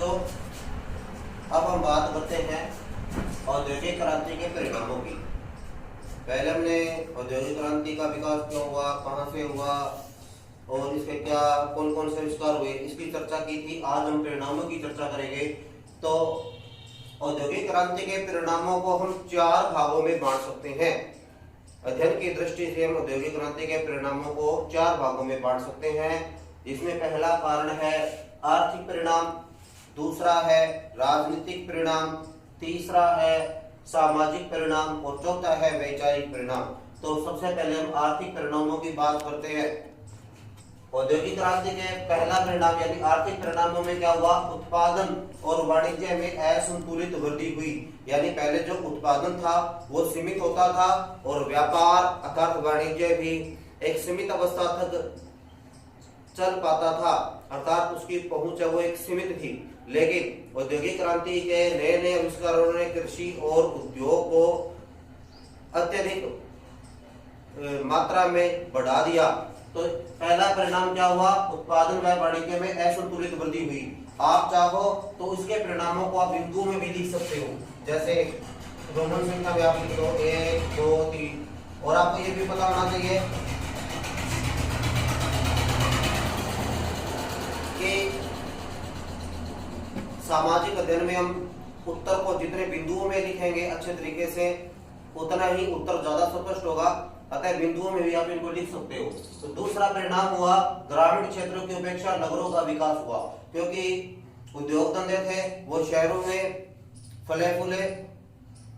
बच्चों, अब हम बात करते हैं औद्योगिक क्रांति के परिणामों की। पहले हमने औद्योगिक क्रांति का विकास क्यों हुआ, कहाँ से हुआ और इसके क्या कौन कौन से आविष्कार हुए, इसकी चर्चा की थी। आज हम परिणामों की चर्चा करेंगे। तो औद्योगिक क्रांति के परिणामों को हम 4 भागों में बांट सकते हैं। अध्ययन की दृष्टि से हम औद्योगिक क्रांति के परिणामों को 4 भागों में बांट सकते हैं, जिसमें पहला कारण है आर्थिक परिणाम, दूसरा है राजनीतिक परिणाम, तीसरा है सामाजिक परिणाम और चौथा है वैचारिक परिणाम। तो सबसे पहले हम आर्थिक परिणामों की बात करते हैं। औद्योगिक क्रांति के पहला परिणाम यानी आर्थिक परिणामों में क्या हुआ, उत्पादन और वाणिज्य में असंतुलित वृद्धि हुई। यानी पहले जो उत्पादन था वो सीमित होता था और व्यापार अर्थात वाणिज्य भी एक सीमित अवस्था तक चल पाता था, अर्थात उसकी पहुंच है वो एक सीमित थी। लेकिन औद्योगिक क्रांति के नए नए आविष्कारों ने कृषि और उद्योग को अत्यधिक मात्रा में बढ़ा दिया। तो पहला परिणाम क्या हुआ, उत्पादन व वाणिज्य में असंतुलित वृद्धि हुई। आप चाहो तो इसके परिणामों को आप बिंदुओं में भी लिख सकते हो, जैसे रोमन संख्या में आप लिख दो 1 2 3। और आपको ये भी पता होना चाहिए कि सामाजिक अध्ययन में हम उत्तर को जितने बिंदुओं में लिखेंगे अच्छे तरीके से, उतना ही उत्तर ज्यादा स्पष्ट होगा। अतः बिंदुओं में भी आप इनको लिख सकते हो। तो दूसरा परिणाम हुआ ग्रामीण क्षेत्रों की अपेक्षा नगरों का विकास हुआ, क्योंकि उद्योग धंधे थे वो शहरों में फले फूले,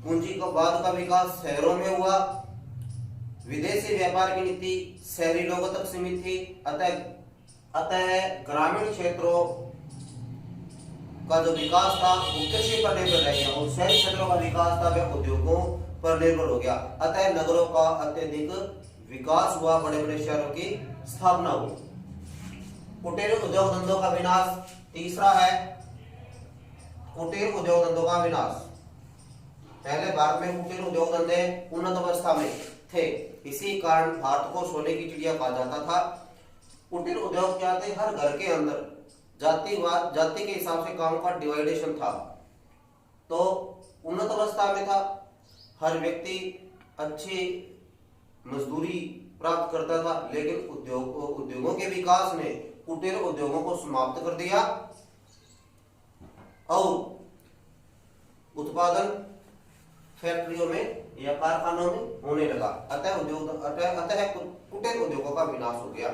पूंजीवाद का विकास शहरों में हुआ, विदेशी व्यापार की नीति शहरी लोगों तक सीमित थी। अतः ग्रामीण क्षेत्रों का जो विकास था वो कृषि पर निर्भर रह गया और शहरी क्षेत्रों का विकास था वह उद्योगों पर निर्भर हो गया। अतः नगरों का अत्यधिक विकास हुआ, बड़े बड़े शहरों की स्थापना हुई। कुटीर उद्योग धंधों का विनाश तीसरा है, कुटीर उद्योग धंधों का विनाश। पहले भारत में कुटीर उद्योग धंधे उन्नत अवस्था में थे, इसी कारण भारत को सोने की चिड़िया कहा जाता था। कुटीर उद्योग क्या थे, हर घर के अंदर जाति के हिसाब से काम का डिवाइडेशन था। तो उन्नत अवस्था में था, हर व्यक्ति अच्छी मजदूरी प्राप्त करता था। लेकिन उद्योगों के विकास ने कुटीर उद्योगों को समाप्त कर दिया और उत्पादन फैक्ट्रियों में या कारखानों में होने लगा। अतः कुटीर उद्योगों का विनाश हो गया।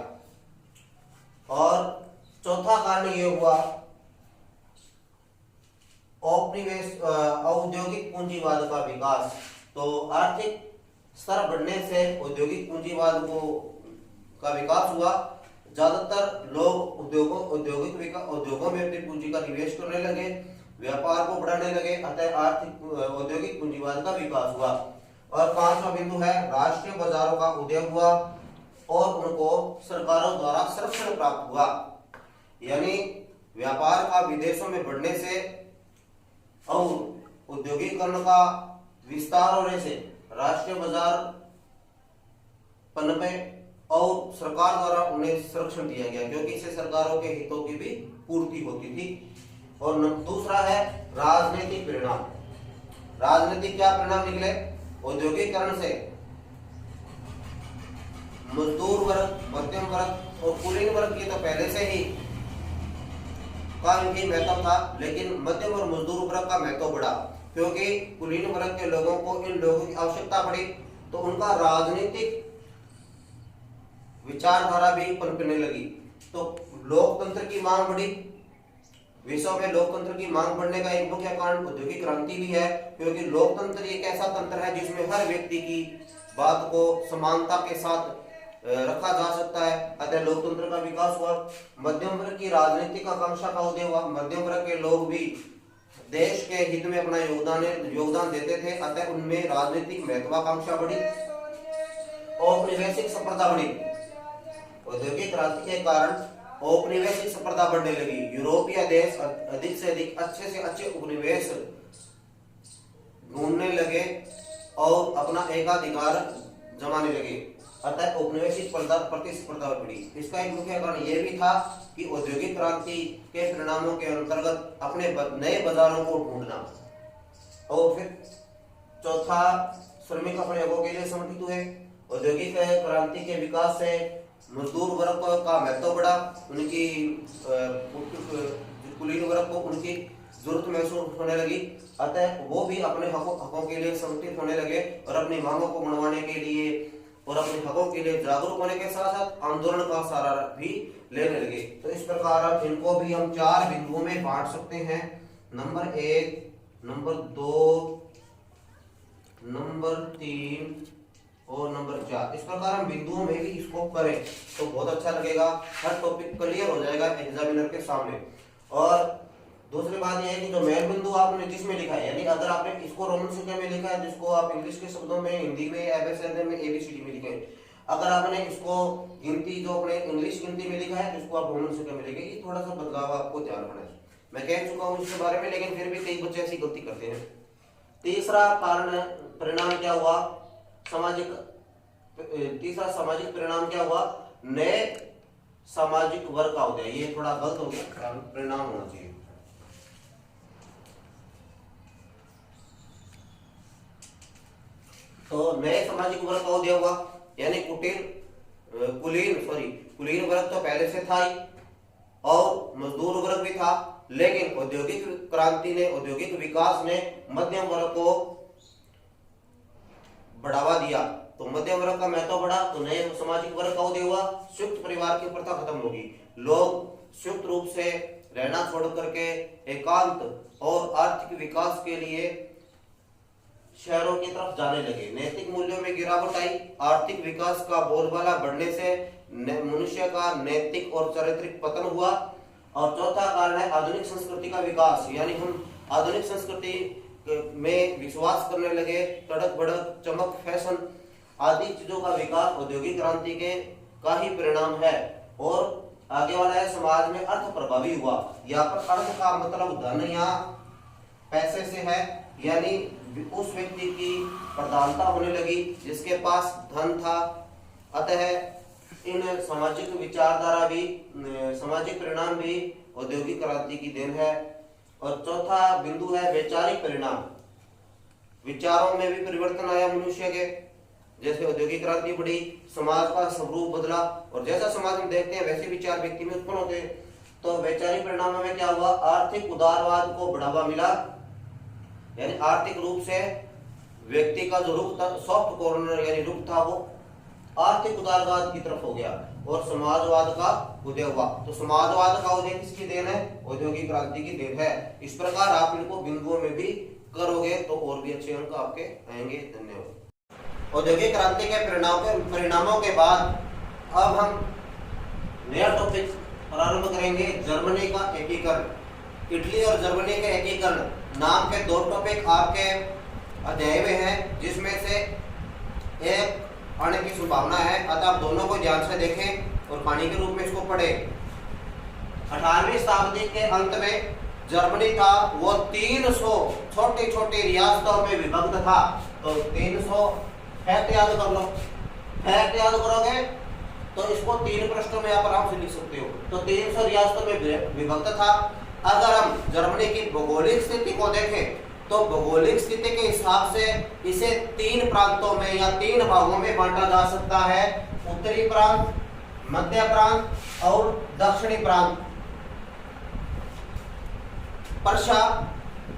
और चौथा कारण यह हुआ औद्योगिक पूंजीवाद का विकास। तो आर्थिक स्तर बढ़ने से औद्योगिक पूंजीवाद का विकास हुआ। ज्यादातर लोग उद्योगों में अपनी पूंजी का निवेश करने लगे, व्यापार को बढ़ाने लगे। अतः औद्योगिक पूंजीवाद का विकास हुआ। और 5वां बिंदु है राष्ट्रीय बाजारों का उदय हुआ और उनको सरकारों द्वारा संरक्षण प्राप्त हुआ। यानी व्यापार का विदेशों में बढ़ने से और औद्योगिकरण का विस्तार होने से राष्ट्रीय बाजार पनपे और सरकार द्वारा उन्हें संरक्षण दिया गया, क्योंकि इससे सरकारों के हितों की भी पूर्ति होती थी। और दूसरा है राजनीतिक परिणाम। राजनीतिक क्या परिणाम निकले, औद्योगिकरण से मजदूर वर्ग, मध्यम वर्ग और कुलीन वर्ग की तो पहले से ही का इनकी महत्व था, लेकिन मध्यम और मजदूर वर्ग का महत्व बढ़ा, क्योंकि कुलीन वर्ग के लोगों को इन लोगों की आवश्यकता पड़ी। तो उनका राजनीतिक विचारधारा भी पनपने लगी। तो लोकतंत्र की मांग बढ़ी। विश्व में लोकतंत्र की मांग बढ़ने का एक मुख्य कारण औद्योगिक क्रांति भी है, क्योंकि लोकतंत्र एक ऐसा तंत्र है जिसमें हर व्यक्ति की बात को समानता के साथ रखा जा सकता है। अतः लोकतंत्र का विकास हुआ। मध्यम वर्ग की राजनीतिक आकांक्षा का उदय हुआ। मध्यम वर्ग के लोग भी देश के हित में अपना योगदान देते थे। अतः उनमें राजनीतिक महत्वाकांक्षा बढ़ी। औपनिवेशिक संप्रदा बढ़ी। औद्योगिक क्रांति के कारण औपनिवेशिक संप्रदा बढ़ने लगी। यूरोपीय देश अधिक से अधिक अच्छे से अच्छे उपनिवेश ढूंढने लगे और अपना एकाधिकार जमाने लगे। अतः औपनिवेशिक प्रतिस्पर्धा बढ़ी। इसका एक मुख्य कारण यह भी था कि औद्योगिक क्रांति के परिणामों के अंतर्गत अपने नए बाजारों को ढूंढना। और फिर चौथा, श्रमिक अपने हकों के लिए संगठित हुए। औद्योगिक क्रांति के विकास से मजदूर वर्ग का महत्व बढ़ा, उनकी कुलीन वर्ग को उनकी जरूरत महसूस होने लगी, अतः वो भी अपने हकों के लिए संगठित होने लगे और अपनी मांगों को मनवाने के लिए और अपने हकों के लिए जागरूक होने के साथ साथ आंदोलन का सहारा भी लेने लगे। तो इस प्रकार इनको भी हम 4 बिंदुओं में बांट सकते हैं, नंबर 1, नंबर 2, नंबर 3 और नंबर 4। इस प्रकार हम बिंदुओं में भी इसको करें तो बहुत अच्छा लगेगा, हर टॉपिक क्लियर हो जाएगा एग्जामिनर के सामने। और दूसरी बात यह है कि जो मेन बिंदु आपने जिसमें लिखा है, यानी अगर आपने इसको रोमन संख्या में लिखा है, जिसको आप इंग्लिश के शब्दों में, हिंदी में, एबीसीडी में, एबीसीडी में लिखे, अगर आपने इसको गिनती जो अपने इंग्लिश गिनती में लिखा है, इसको आप रोमन संख्या में लिखे, ये थोड़ा सा बदलाव आपको ध्यान रखना है। मैं कह चुका हूँ इसके बारे में, लेकिन फिर भी कई बच्चे ऐसी गलती करते हैं। तीसरा कारण परिणाम क्या हुआ, तीसरा सामाजिक परिणाम क्या हुआ, नए सामाजिक वर्ग का उदय। ये थोड़ा गलत हो गया, परिणाम होना चाहिए। तो नए सामाजिक वर्ग का उदय हुआ, यानी कुलीन वर्ग तो पहले से था ही और मजदूर वर्ग भी था, लेकिन औद्योगिक क्रांति ने, औद्योगिक विकास ने मध्यम वर्ग को बढ़ावा दिया, तो मध्यम वर्ग का महत्व बढ़ा, तो नए सामाजिक वर्ग का उदय हुआ। संयुक्त परिवार की प्रथा खत्म होगी, लोग संयुक्त रूप से रहना छोड़ करके एकांत और आर्थिक विकास के लिए शहरों की तरफ जाने लगे। नैतिक मूल्यों में गिरावट आई, आर्थिक विकास का बोलबाला बढ़ने से मनुष्य का नैतिक और चारित्रिक पतन हुआ। और चौथा कारण है आधुनिक संस्कृति का विकास, यानी हम आधुनिक संस्कृति में विश्वास करने लगे, तड़क भड़क, चमक, फैशन आदि चीजों का विकास औद्योगिक क्रांति के का ही परिणाम है। और आगे वाला है समाज में अर्थ प्रभावी हुआ। यहाँ पर अर्थ का मतलब धन या पैसे से है, यानी उस व्यक्ति की प्रधानता होने लगी जिसके पास धन था। अतः इन सामाजिक विचारधारा भी, सामाजिक परिणाम भी औद्योगिक क्रांति की देन है। और चौथा बिंदु है वैचारिक परिणाम। विचारों में भी परिवर्तन आया मनुष्य के, जैसे औद्योगिक क्रांति बढ़ी, समाज का स्वरूप बदला, और जैसा समाज में देखते हैं वैसे विचार व्यक्ति में उत्पन्न होते हैं। तो वैचारिक परिणामों में क्या हुआ, आर्थिक उदारवाद को बढ़ावा मिला, यानी आर्थिक रूप से व्यक्ति का जो रुख था, सॉफ्ट कॉर्नर यानी रुख था, वो आर्थिक उदारवाद की तरफ हो गया और समाजवाद का उदय हुआ। तो समाजवाद का उदय किसकी देन है, औद्योगिक क्रांति की देन है। इस प्रकार आप इनको बिंदुओं में भी करोगे तो और भी अच्छे अंक आपके आएंगे। धन्यवाद। औद्योगिक क्रांति के परिणामों के बाद अब हम नया टॉपिक प्रारंभ करेंगे, जर्मनी का एकीकरण। इटली और जर्मनी के एकीकरण नाम के 2 टॉपिक आपके अध्याय में हैं, जिसमें से एक आने की संभावना है, अतः आप दोनों को ध्यान से देखें और कहानी के रूप में इसको पढ़ें। 18वीं शताब्दी के अंत में जर्मनी था वो 300 छोटी छोटी रियासतों में विभक्त था। तो 300 फैक्ट याद कर लो, फैक्ट याद करोगे तो इसको 3 पृष्ठों में आप आराम से लिख सकते हो। तो 300 रियासतों में विभक्त था। अगर हम जर्मनी की भौगोलिक स्थिति को देखें तो भौगोलिक स्थिति के हिसाब से इसे 3 प्रांतों में या 3 भागों में बांटा जा सकता है, उत्तरी प्रांत, मध्य प्रांत और दक्षिणी प्रांत। पर्शिया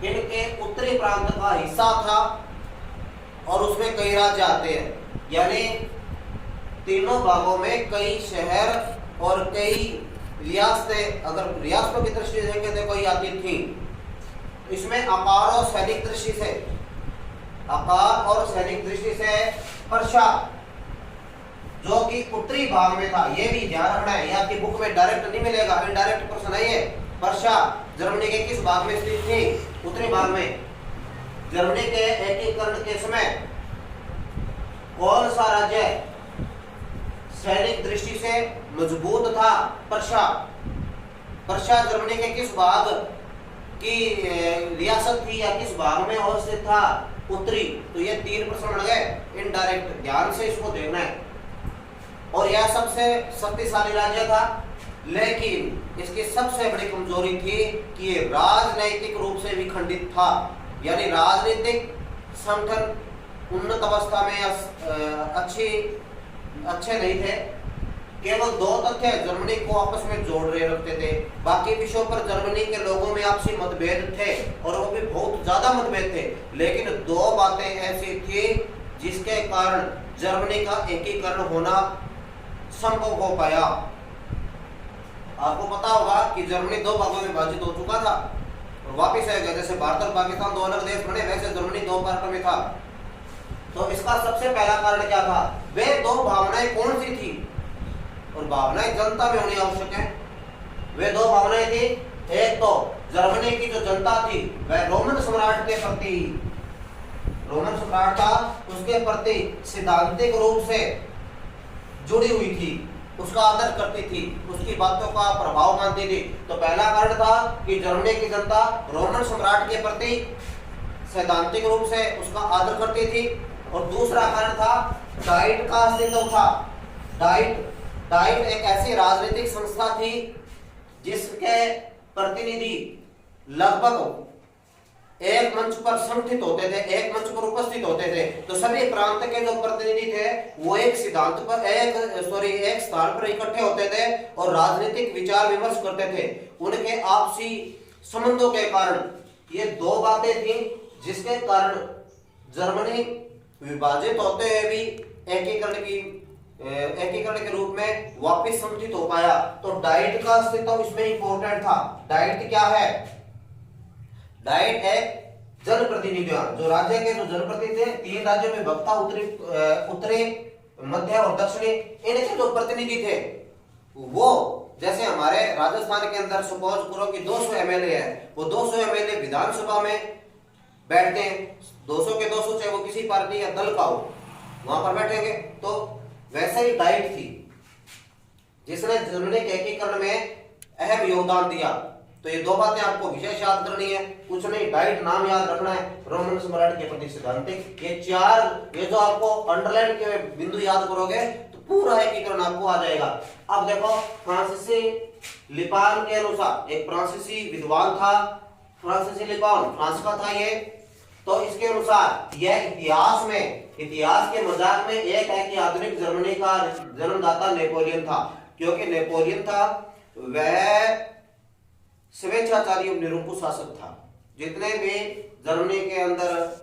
इनके उत्तरी प्रांत का हिस्सा था और उसमें कई राज्य आते हैं, यानी तीनों भागों में कई शहर और कई रियासतें, अगर रियासतों की दृष्टि से देखें तो कई आती थी। इसमें आकार और सैनिक दृष्टि से, आकार और सैनिक दृष्टि से पर्शिया जो कि उत्तरी भाग में था, ये भी ध्यान रखना है, ये आपकी बुक में डायरेक्ट नहीं मिलेगा, इनडायरेक्ट प्रश्न है ये। पर्शिया जर्मनी के किस भाग में स्थित थी, उत्तरी भाग में। जर्मनी के एकीकरण के समय कौन सा राज्य सैनिक दृष्टि से मजबूत था, पर्शिया। पर्शिया जर्मनी के किस भाग की रियासत थी या किस भाग में अवस्थित था, उत्तरी। तो ये 3 प्रश्न बन गए इनडायरेक्ट, ध्यान से इसको देखना है। और यह सबसे शक्तिशाली राज्य था, लेकिन इसकी सबसे बड़ी कमजोरी थी कि ये राजनैतिक रूप से विखंडित था, यानी राजनीतिक संगठन उन्नत अवस्था में अच्छे नहीं थे। केवल दो तथ्य जर्मनी को आपस में जोड़ रहे रखते थे, बाकी विषयों पर जर्मनी के लोगों में आपसी मतभेद थे और वो भी बहुत ज्यादा मतभेद थे, लेकिन दो बातें ऐसी थी जिसके कारण जर्मनी का एकीकरण होना संभव हो पाया। आपको पता होगा कि जर्मनी दो भागों में विभाजित हो चुका था और वापिस आ गया, जैसे भारत और पाकिस्तान दो अलग देश बने, वैसे जर्मनी दो पार्टों में था। तो इसका सबसे पहला कारण क्या था? वे दो भावनाएं कौन सी थी? और भावनाएं जनता में होनी आवश्यक है। वे दो भावनाएं थी, एक तो जर्मनी की जो जनता थी वह रोमन सम्राट के प्रति, रोमन सम्राट था उसके प्रति सिद्धांतिक रूप से जुड़ी हुई थी, उसका आदर करती थी, उसकी बातों का प्रभाव मानती थी। तो पहला कारण था कि जर्मनी की जनता रोमन सम्राट के प्रति सैद्धांतिक रूप से उसका आदर करती थी। और दूसरा कारण था डाइट का अस्तित्व था। डाइट एक ऐसी राजनीतिक संस्था थी जिसके प्रतिनिधि लगभग एक मंच पर संगठित होते थे, एक मंच पर उपस्थित होते थे। तो सभी प्रांत के जो प्रतिनिधि थे वो एक स्थान पर इकट्ठे होते थे और राजनीतिक विचार विमर्श करते थे। उनके आपसी संबंधों के कारण ये दो बातें थी जिसके कारण जर्मनी विभाजित होते हुए भी एकीकरण के रूप में वापस संगठित हो पाया। तो डाइट का अस्तित्व इसमें इंपॉर्टेंट था। डाइट क्या है? डाइट एक जनप्रतिनिधि, जो राज्य के जो जनप्रतिनिधि थे, तीन राज्यों में विभक्त था, उत्तरी मध्य और दक्षिणी। इनके जो प्रतिनिधि थे वो, जैसे हमारे राजस्थान के अंदर सपोज करो कि 200 एमएलए है, वो 200 एमएलए विधानसभा में बैठते हैं, 200 के 200 चाहे वो किसी पार्टी या दल का हो, वहां पर बैठेंगे। तो वैसे ही डाइट थी जिसने जर्मनी के एकीकरण में अहम योगदान दिया। तो ये दो बातें आपको विशेष याद करनी है, कुछ नहीं, डाइट नाम याद रखना है, रोमन सम्राट के प्रति सिद्धांतिक, ये जो आपको अंडरलाइन के बिंदु याद करोगे तो पूरा एकीकरण आपको आ जाएगा। अब देखो, फ्रांसीसी लिपान के अनुसार, एक फ्रांसीसी विद्वान था, फ्रांसीसी लिपान फ्रांस का था ये। तो इसके अनुसार यह इतिहास के मजाक में एक है कि आधुनिक जर्मनी का जन्मदाता नेपोलियन था, क्योंकि नेपोलियन था वह स्वेच्छाचारी और निरंकुश शासक था। जितने भी जर्मनी के अंदर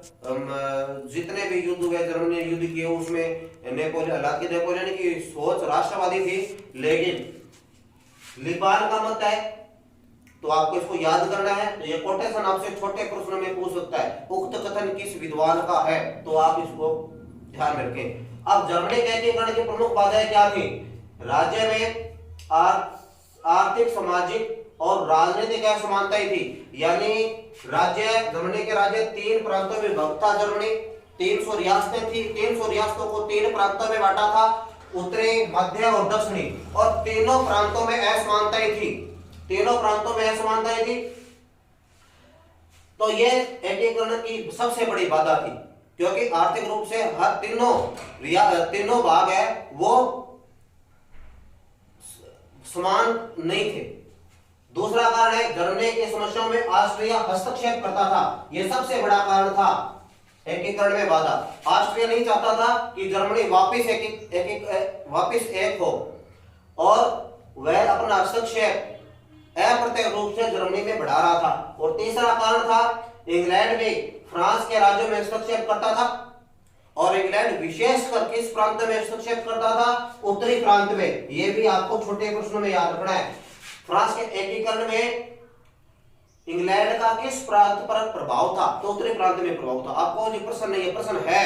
जितने भी युद्ध हुए, जर्मनी ने युद्ध किए, उसमें नेपोलियन की सोच राष्ट्रवादी थी। लेकिन लिपान का मत है, तो आपको इसको याद करना है। तो ये कोटेशन आपसे छोटे प्रश्नों में पूछ सकता है, उक्त कथन किस विद्वान का है, तो आप इसको ध्यान में रखें। अब जर्मनी के एकीकरण की प्रमुख बाधाएं क्या थी? राज्य में आर्थिक, सामाजिक और राजनीतिक असमानताएं थी। यानी जर्मनी के राज्य तीन प्रांतों में विभक्त था। जर्मनी 300 रियासतें थी, 300 रियासतों को तीन प्रांतों में बांटा था, उत्तरी, मध्य और दक्षिणी, और तीनों प्रांतों में असमानताएं थी। तो ये एकीकरण की सबसे बड़ी बाधा थी, क्योंकि आर्थिक रूप से हर तीनों भाग है वो समान नहीं थे। दूसरा कारण है जर्मनी की समस्याओं में ऑस्ट्रिया हस्तक्षेप करता था, यह सबसे बड़ा कारण था एकीकरण में बाधा। ऑस्ट्रिया नहीं चाहता था कि जर्मनी वापिस एक हो, और वह अपना हस्तक्षेप अप्रत्यक्ष रूप से जर्मनी में बढ़ा रहा था। और तीसरा कारण था इंग्लैंड भी फ्रांस के राज्यों में हस्तक्षेप करता था, और इंग्लैंड विशेषकर किस प्रांत में हस्तक्षेप करता था? उत्तरी प्रांत में। यह भी आपको छोटे प्रश्नों में याद रखना है। फ्रांस के एकीकरण में इंग्लैंड का किस प्रांत पर प्रभाव था? तो उत्तरी प्रांत में प्रभाव था। आपको ये प्रश्न नहीं, ये प्रश्न है,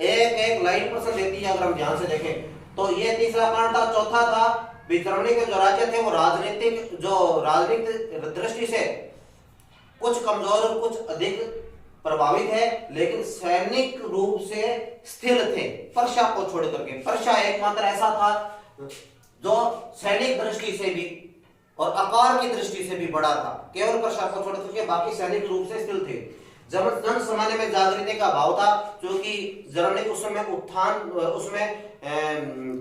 एक लाइन प्रश्न देती है अगर हम ध्यान से देखें। तो ये तीसरा कारण था। चौथा था जर्मनी के जो राज्य थे वो राजनीतिक दृष्टि से कुछ कमजोर और कुछ अधिक प्रभावित है, लेकिन सैनिक रूप से स्थिर थे, पर्शिया को छोड़ करके। पर्शिया एकमात्र ऐसा था जो सैनिक दृष्टि से भी और आकार की दृष्टि से भी बड़ा था। केवल पर्शिया को छोड़ करके बाकी सैनिक रूप से स्थिर थे। जब जन सामान्य में जागृति का भाव था, क्योंकि जर्मनी उस समय उत्थान, उसमें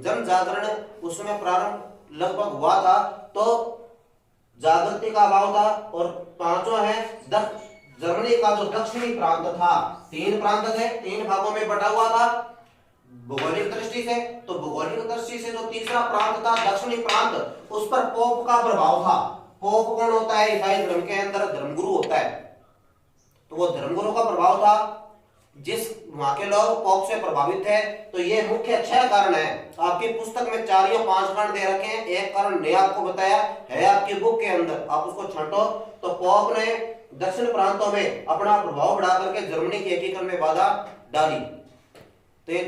जन जागरण उसमें प्रारंभ लगभग हुआ था, तो जागृति का अभाव था। और पांचवा है जर्मनी का जो दक्षिणी प्रांत था, तीन प्रांत थे, तीन भागों में बटा हुआ था भौगोलिक दृष्टि से। तो भौगोलिक दृष्टि से जो तीसरा प्रांत था दक्षिणी प्रांत, उस पर पोप का प्रभाव था। पोप कौन होता है? ईसाई धर्म के अंदर धर्मगुरु होता है, तो वो धर्मगुरु का प्रभाव था। जिस वहां के लोग पोप से प्रभावित थे, तो ये मुख्य 6 कारण है। आपकी पुस्तक में 4 या 5 कारण दे रखे हैं, एक कारण ने आपको बताया है आपकी बुक के अंदर, आप उसको छांटो। तो पोप ने दक्षिण प्रांतों में अपना प्रभाव बढ़ा करके जर्मनी के एकीकरण में बाधा डाली। तो ये